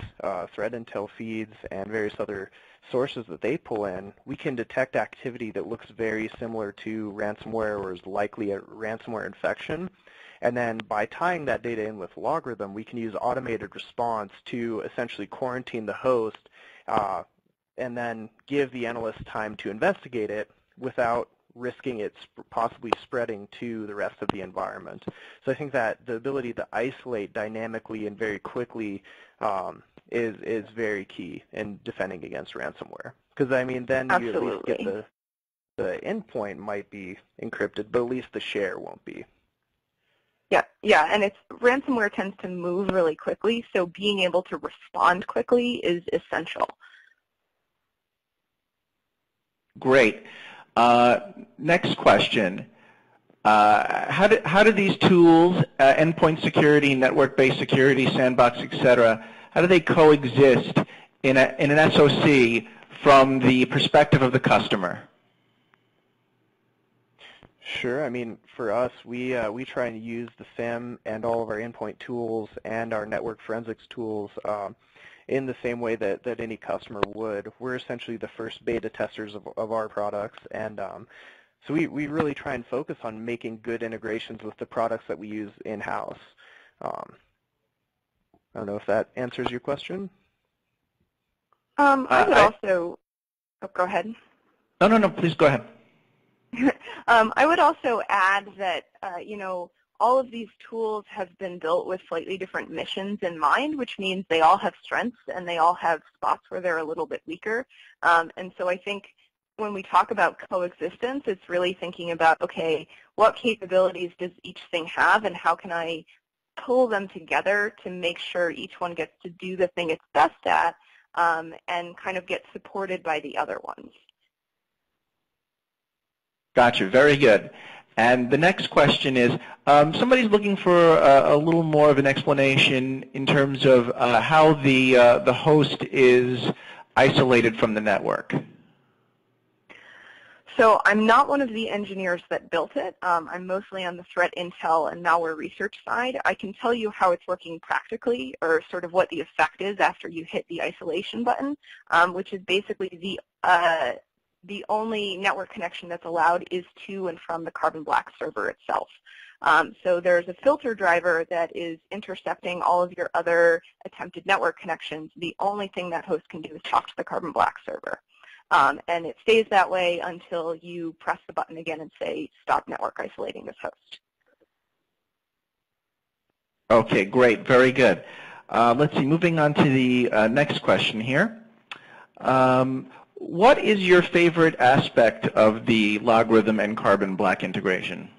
threat intel feeds and various other sources that they pull in, we can detect activity that looks very similar to ransomware or is likely a ransomware infection. And then by tying that data in with LogRhythm, we can use automated response to essentially quarantine the host and then give the analyst time to investigate it without risking it possibly spreading to the rest of the environment. So I think that the ability to isolate dynamically and very quickly is very key in defending against ransomware. Because I mean, then you at least get the endpoint might be encrypted, but at least the share won't be. Yeah, and ransomware tends to move really quickly, so being able to respond quickly is essential. Great. Next question. How do these tools, endpoint security, network-based security, sandbox, etc., how do they coexist in an SOC from the perspective of the customer? Sure. I mean, for us, we try and use the SIEM and all of our endpoint tools and our network forensics tools in the same way that any customer would. We're essentially the first beta testers of our products, and so we really try and focus on making good integrations with the products that we use in-house. I don't know if that answers your question. I would also, oh, go ahead. No, please go ahead. I would also add that, you know, all of these tools have been built with slightly different missions in mind, which means they all have strengths and they all have spots where they're a little bit weaker. And so I think when we talk about coexistence, it's really thinking about, okay, what capabilities does each thing have and how can I pull them together to make sure each one gets to do the thing it's best at and kind of get supported by the other ones. Gotcha. Very good. And the next question is, somebody's looking for a little more of an explanation in terms of how the host is isolated from the network. So I'm not one of the engineers that built it. I'm mostly on the threat intel and malware research side. I can tell you how it's working practically, or sort of what the effect is after you hit the isolation button, which is basically the only network connection that's allowed is to and from the Carbon Black server itself. So there's a filter driver that is intercepting all of your other attempted network connections. The only thing that host can do is talk to the Carbon Black server. And it stays that way until you press the button again and say, stop network isolating this host. Okay, great. Very good. Let's see, moving on to the next question here. What is your favorite aspect of the LogRhythm and Carbon Black integration?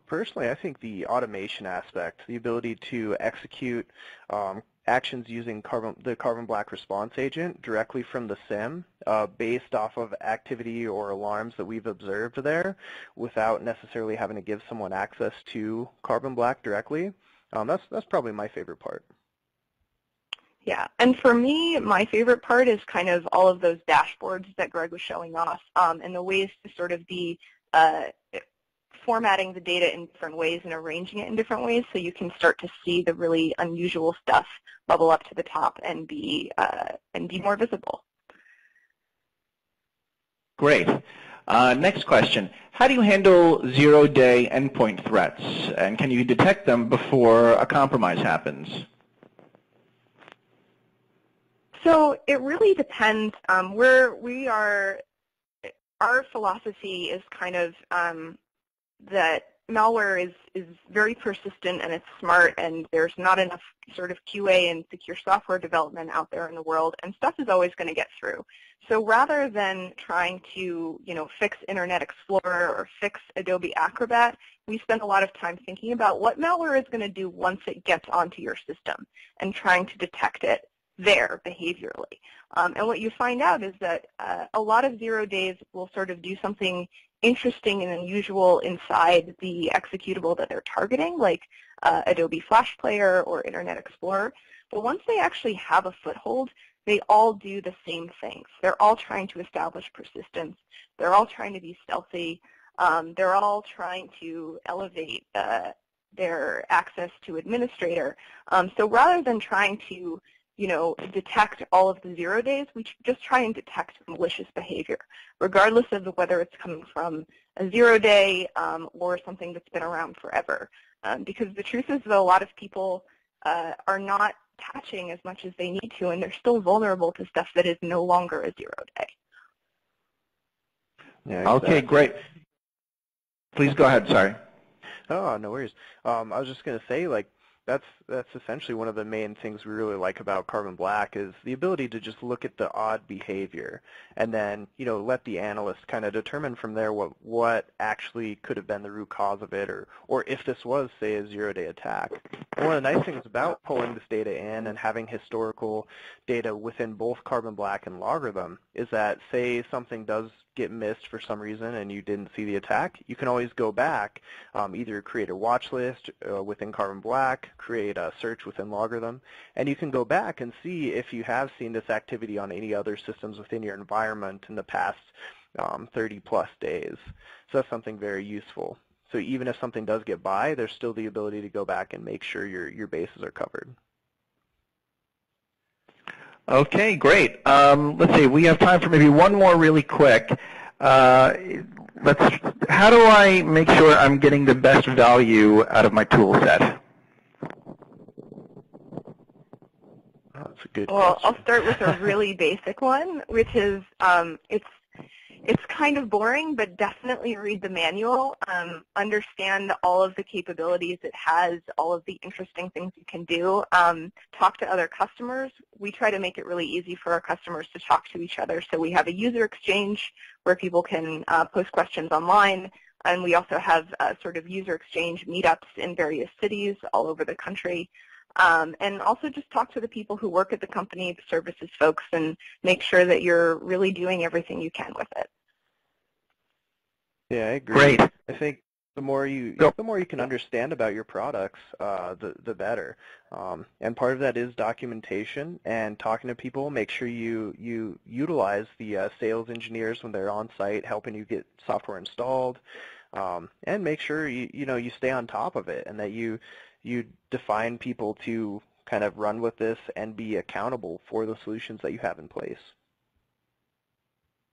Personally, I think the automation aspect, the ability to execute actions using the Carbon Black response agent directly from the SIM based off of activity or alarms that we've observed there without necessarily having to give someone access to Carbon Black directly. That's probably my favorite part. Yeah, and for me, my favorite part is kind of all of those dashboards that Greg was showing off and the ways to sort of be formatting the data in different ways and arranging it in different ways so you can start to see the really unusual stuff bubble up to the top and be more visible. Great. Next question. How do you handle zero-day endpoint threats, and can you detect them before a compromise happens? So it really depends. Our philosophy is kind of that malware is very persistent and it's smart, and there's not enough sort of QA and secure software development out there in the world, and stuff is always going to get through. So rather than trying to, you know, fix Internet Explorer or fix Adobe Acrobat, we spend a lot of time thinking about what malware is going to do once it gets onto your system and trying to detect it there behaviorally. And what you find out is that a lot of 0 days will sort of do something interesting and unusual inside the executable that they're targeting, like Adobe Flash Player or Internet Explorer. But once they actually have a foothold, they all do the same things. They're all trying to establish persistence. They're all trying to be stealthy. They're all trying to elevate their access to administrator. So rather than trying to, you know, detect all of the 0 days, we just try and detect malicious behavior, regardless of whether it's coming from a 0 day or something that's been around forever. Because the truth is that a lot of people are not patching as much as they need to, and they're still vulnerable to stuff that is no longer a 0 day. Yeah, exactly. Okay, great. Please go ahead, sorry. Oh, no worries. I was just going to say, like, that's essentially one of the main things we really like about Carbon Black is the ability to just look at the odd behavior and then, you know, let the analyst kind of determine from there what actually could have been the root cause of it, or if this was, say, a 0 day attack. And one of the nice things about pulling this data in and having historical data within both Carbon Black and LogRhythm is that, say, something does get missed for some reason and you didn't see the attack, you can always go back, either create a watch list within Carbon Black, create a search within LogRhythm, and you can go back and see if you have seen this activity on any other systems within your environment in the past 30 plus days. So that's something very useful. So even if something does get by, there's still the ability to go back and make sure your bases are covered. Okay, great. Let's see. We have time for maybe one more really quick. How do I make sure I'm getting the best value out of my tool set? That's a good Well, question. I'll start with a really basic one, which is it's kind of boring, but definitely read the manual. Understand all of the capabilities it has, all of the interesting things you can do. Talk to other customers. We try to make it really easy for our customers to talk to each other. So we have a user exchange where people can post questions online. And we also have sort of user exchange meetups in various cities all over the country. And also just talk to the people who work at the company, the services folks, and make sure that you're really doing everything you can with it. Yeah, I agree. Great. I think the more you can understand about your products, the better. And part of that is documentation and talking to people. Make sure you utilize the sales engineers when they're on site helping you get software installed, and make sure you stay on top of it and that you define people to kind of run with this and be accountable for the solutions that you have in place.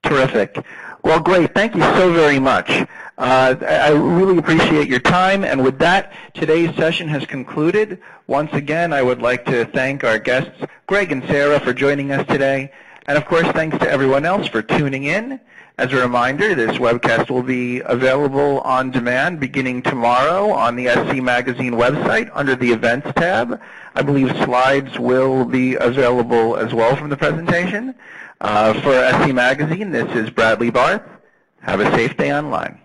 Terrific. Well, great. Thank you so very much. I really appreciate your time. And with that, today's session has concluded. Once again, I would like to thank our guests, Greg and Sarah, for joining us today. And of course, thanks to everyone else for tuning in. As a reminder, this webcast will be available on demand beginning tomorrow on the SC Magazine website under the Events tab. I believe slides will be available as well from the presentation. For SC Magazine, this is Bradley Barth. Have a safe day online.